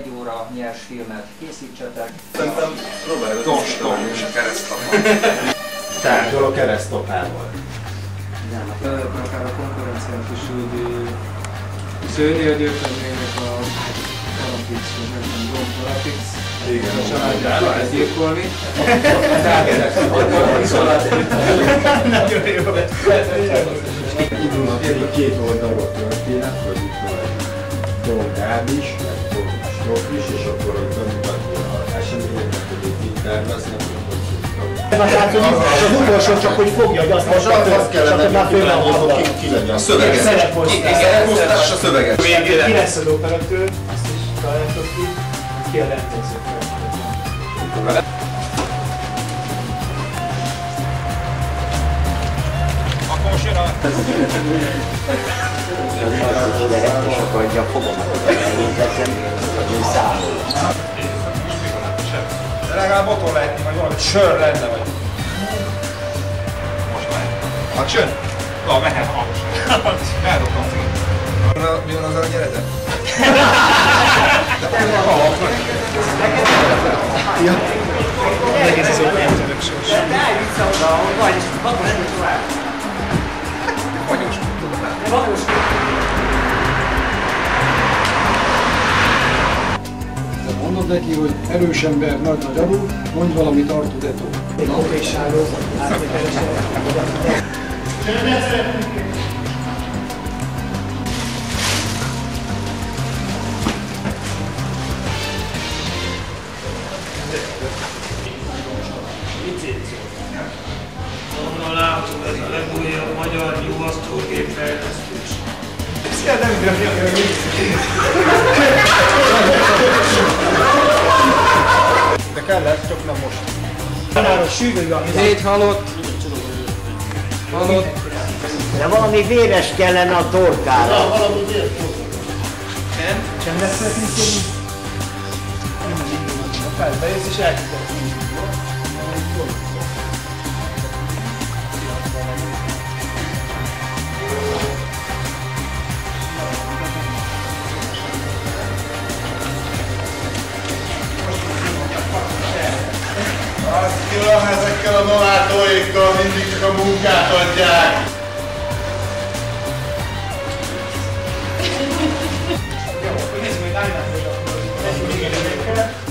1 óra nyers filmet készítsetek. Szerintem Robert Tom és a keresztapa. Tárgyal a keresztapával. Akár a konkurenciát is úgy szőni, hogy ők lennének a Parapix, vagy nem tudom, Dom Parapix. Igen, a családját lehet gyilkolni. nagyon jó. Indulnak egy két oldalról történet, hogy itt van egy Dom Gábis, meg Dom Strof is, és akkor ott bemutatni az eseményeket, hogy itt így terveznek, és az utolsó csak, hogy fogja, hogy azt most azt kellene, hogy ki legyen. A szöveget. Szereposztás a szöveget. Ki lesz az operatőr, azt is találjátok ki, ki a rendező. Akkor most jön a... És akkor egy a fogomat elhívtettem, hogy ő számol. De legalább otthon lehetni, vagy valami sör lenne, vagy... Most lehet. Hát csön? Na, mehet hangos. Eldobtam cigit. Mi van azzal, hogy eredet? De halaknak. Egész az operatőrök sors. Vagyos. Mondod neki, hogy erős ember, nagy abu, mondj valamit Artu Detó. Egy kopésáró, átvételesen. Onnan látom, ez a legújabb magyar nyugasztógépfejlesztés. Szia, nem idő, De kellett, csak nem most. tanáros sűrűg a 7 halott. De valami véres kellene a torkára. Valami vér. csendet szeretnénk kérni. Nem az indulnak. A felbejössz és elküldesz. Azt kíván, ezekkel a nolátóékkal mindig csak a munkát adják. Jó, akkor nézzük, hogy állítani, hogy akkor még egy